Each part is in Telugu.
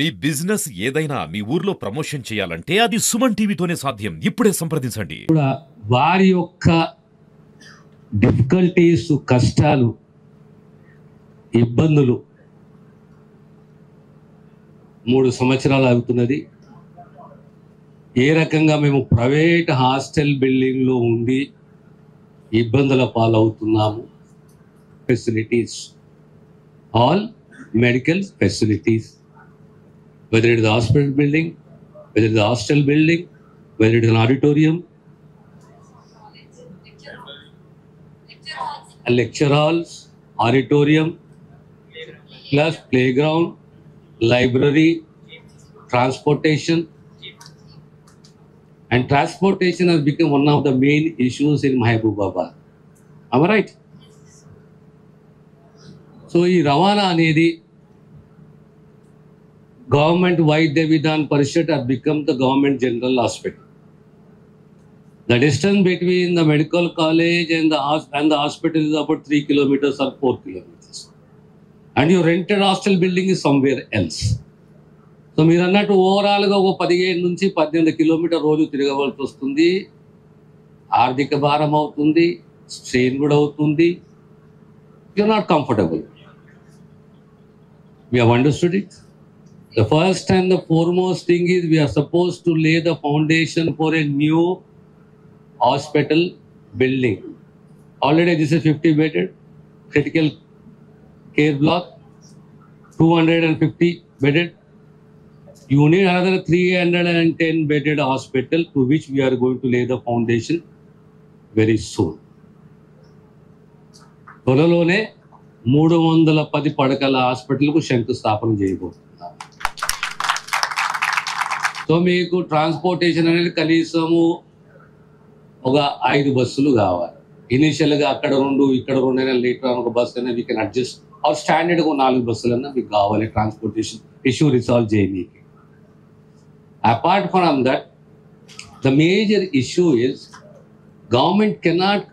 మీ బిజినెస్ ఏదైనా మీ ఊర్లో ప్రమోషన్ చేయాలంటే అది సుమన్ టీవీతోనే సాధ్యం. ఇప్పుడే సంప్రదించండి. వారి యొక్క డిఫికల్టీస్, కష్టాలు, ఇబ్బందులు 3 సంవత్సరాలు అవుతున్నది. ఏ రకంగా మేము ప్రైవేట్ హాస్టల్ బిల్డింగ్లో ఉండి ఇబ్బందుల పాలవుతున్నాము. Facilities, all medical facilities, whether it is the hospital building, whether it is the hostel building, whether it is an auditorium, a lecture halls, auditorium, plus playground, library, transportation. And transportation has become one of the main issues in Mahbubabad. Am I right? So, ఈ రవాణా అనేది Government Vaidya Vidhan Parishad has become the government general hospital. The distance between the medical college and the hospital is about 3 kilometers or 4 kilometers. And your rented hostel building is somewhere else. So, మీరు అన్నట్టు ఓవరాల్గా ఒక 15 నుంచి 18 కిలోమీటర్ రోజు తిరగవలసి వస్తుంది. ఆర్థిక భారం అవుతుంది, స్ట్రెయిన్ కూడా అవుతుంది. You are not comfortable. We have understood it. The first and the foremost thing is we are supposed to lay the foundation for a new hospital building. Already this is 50 bedded critical care block, 250 bedded. You need another 310 bedded hospital, to which we are going to lay the foundation very soon. త్వరలోనే 310 పడకల హాస్పిటల్కు శంకుస్థాపన చేయబోతున్నాం. సో మీకు ట్రాన్స్పోర్టేషన్ అనేది కనీసము ఒక 5 బస్సులు కావాలి. ఇనిషియల్గా అక్కడ 2 ఇక్కడ 2 అయినా లేటర్ ఒక బస్సు అయినా వీ కెన్ అడ్జస్ట్. ఆర్ స్టాండర్డ్గా 4 బస్సులన్నా మీకు కావాలి ట్రాన్స్పోర్టేషన్ ఇష్యూ రిసాల్వ్ చేయడానికి. Apart from that, the major issue is government cannot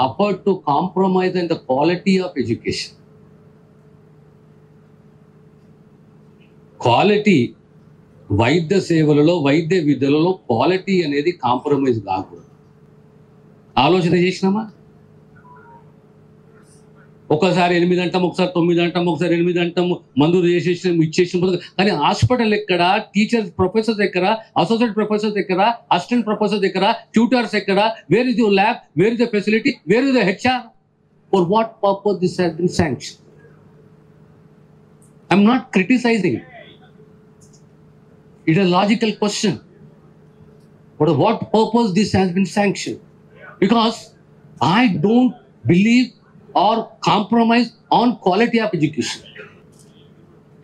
afford to compromise in the quality of education. Quality వైద్య సేవలలో, వైద్య విద్యలలో క్వాలిటీ అనేది కాంప్రమైజ్ కాకూడదు. ఆలోచన చేసినామా? ఒకసారి 8 అంటాం, ఒకసారి 9 అంటాం, ఒకసారి 8 అంటాం, మందులు చేసేసి ఇచ్చేసిన. కానీ హాస్పిటల్ ఎక్కడ, టీచర్స్ ప్రొఫెసర్స్ ఎక్కడ, అసోసియేట్ ప్రొఫెసర్స్ ఎక్కడ, అసిస్టెంట్ ప్రొఫెసర్స్ ఎక్కడ, ట్యూటర్స్ ఎక్కడ, where is your lab, where is the facility, where is the HR, for what purpose this has been sanction? I'm not criticising. It is a logical question. For what purpose this has been sanctioned? Because I don't believe or compromise on quality of education.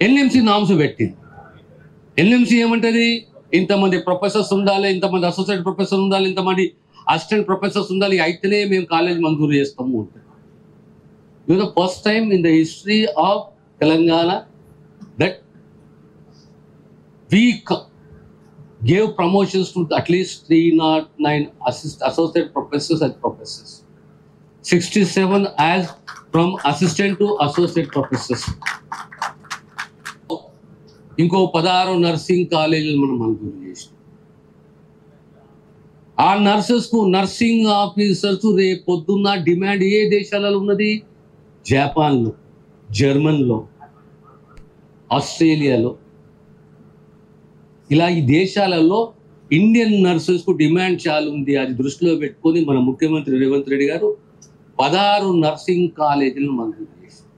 NMC norms పెట్టింది. NMC ఏమంటది? ఇంతమంది ప్రొఫెసర్స్ ఉండాలి, ఇంతమంది అసోసియేట్ ప్రొఫెసర్ ఉండాలి, ఇంతమంది అసిస్టెంట్ ప్రొఫెసర్స్ ఉండాలి, అయితేనే మేము కాలేజ్ మంజూరు చేస్తాము అంటారు. This is the first time in the history of Telangana that we gave promotions to at least 309 associate professors and professors, 67 as from assistant to associate professors. ఇంకో 16 నర్సింగ్ కాలేజీలు మనం మంజూరు చేసాం. ఆ నర్సెస్కు నర్సింగ్ ఆఫీసర్స్ రేపు పొద్దున్న డిమాండ్ ఏ దేశాలలో ఉన్నది? జపాన్లో, జర్మన్లో, ఆస్ట్రేలియాలో. ఇలా ఈ దేశాలలో ఇండియన్ నర్సెస్కు డిమాండ్ చాలా ఉంది. అది దృష్టిలో పెట్టుకొని మన ముఖ్యమంత్రి రేవంత్ రెడ్డి గారు 16 నర్సింగ్ కాలేజీలను మంజూరు చేశారు.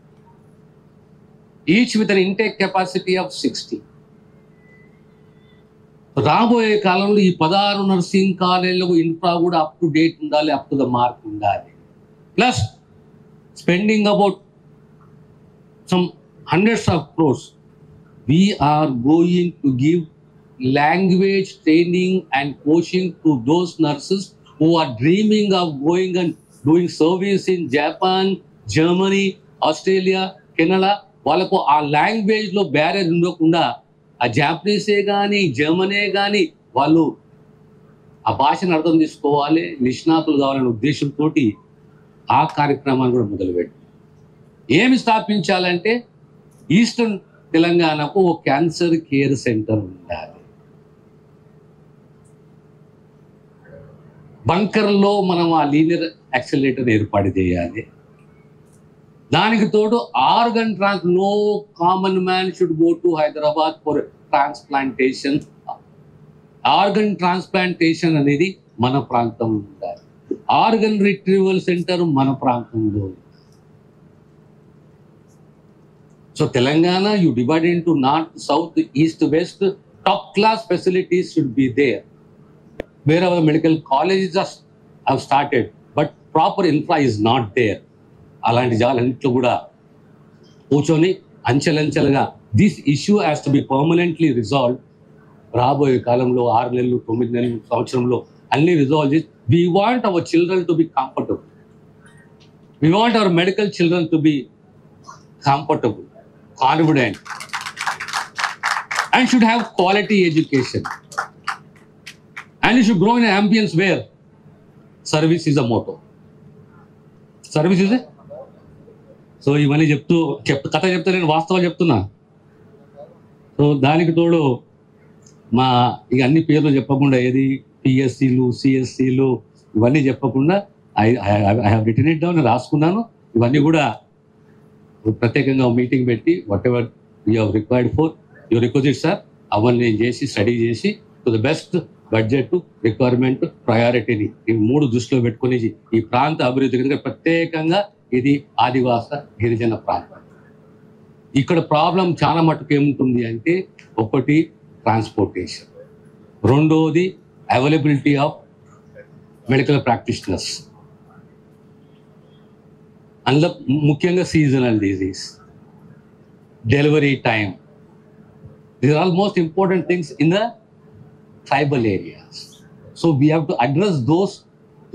Each with an intake capacity of 60. రాబోయే కాలంలో ఈ 16 నర్సింగ్ కాలేజీలకు ఇన్ఫ్రా కూడా అప్ టు డేట్ ఉండాలి, అప్ టు ద మార్క్ ఉండాలి. Plus spending about some hundreds of crores. We are going to give language training and coaching to those nurses who are dreaming of going and doing service in Japan, Germany, Australia, Canada. వాళ్ళకు ఆ లాంగ్వేజ్లో బ్యారియర్ ఉండకుండా ఆ జాపనీసే కానీ జర్మనీ కానీ వాళ్ళు ఆ భాషను అర్థం చేసుకోవాలి, నిష్ణాతులు కావాలనే ఉద్దేశంతో ఆ కార్యక్రమాన్ని కూడా మొదలుపెట్టారు. ఏమి స్థాపించాలంటే ఈస్టర్న్ తెలంగాణకు ఓ క్యాన్సర్ కేర్ సెంటర్ ఉండాలి. బంకర్లో మనం ఆ లీనియర్ యాక్సిలరేటర్ ఏర్పాటు చేయాలి. దానికి తోడు no common man should go to Hyderabad for transplantation. Organ transplantation అనేది మన ప్రాంతంలో ఉండాలి. ఆర్గన్ రిట్రీవల్ సెంటర్ మన ప్రాంతంలో. So Telangana you divide into north, south, east, west. Top class facilities should be there. Wherever medical colleges have started, but proper infra is not there. అలాంటి జాగాలన్నింటిలో కూడా కూర్చొని అంచెలంచెలుగా this issue has to be permanently resolve. రాబోయే కాలంలో 6 నెలలు, 9 నెలలు, సంవత్సరంలో అన్ని రిజాల్వ్ చేసి we want our children to be comfortable. We want hour medical children to be comfortable, confident, and should have quality education. And you should grow in an ambience where service is a motto. Service is a. So ఇవన్నీ కథ చెప్తే నేను వాస్తవాలు చెప్తున్నా. సో దానికి తోడు ఇక అన్ని పేర్లు చెప్పకుండా, ఏది పిఎస్సీలు, సిఎస్సీలు ఇవన్నీ చెప్పకుండా I have written it down, రాసుకున్నాను. ఇవన్నీ కూడా ప్రత్యేకంగా మీటింగ్ పెట్టి whatever you have required for your requisite sir, అవన్నీ చేసి స్టడీ చేసి to the best budget, requirement, ప్రయారిటీని ఈ 3 దృష్టిలో పెట్టుకుని ఈ ప్రాంత అభివృద్ధి కనుక ప్రత్యేకంగా ఇది ఆదివాస గిరిజన ప్రాంతం. ఇక్కడ ప్రాబ్లం చాలా మటుకు ఏముంటుంది అంటే, ఒకటి ట్రాన్స్పోర్టేషన్, రెండోది అవైలబిలిటీ ఆఫ్ మెడికల్ ప్రాక్టీషనర్స్, అందులో ముఖ్యంగా seasonal disease, delivery time. These are all most important things in the tribal areas. So we have to address those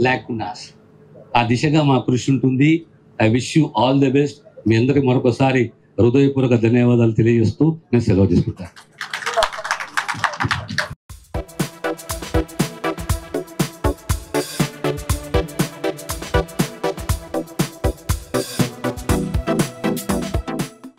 lacunas. ఆ దిశగా మా కృషి ఉంటుంది. I wish you all the best. మీ అందరికీ మరొకసారి హృదయపూర్వక ధన్యవాదాలు తెలియజేస్తూ నేను సెలవు తీసుకుంటాను.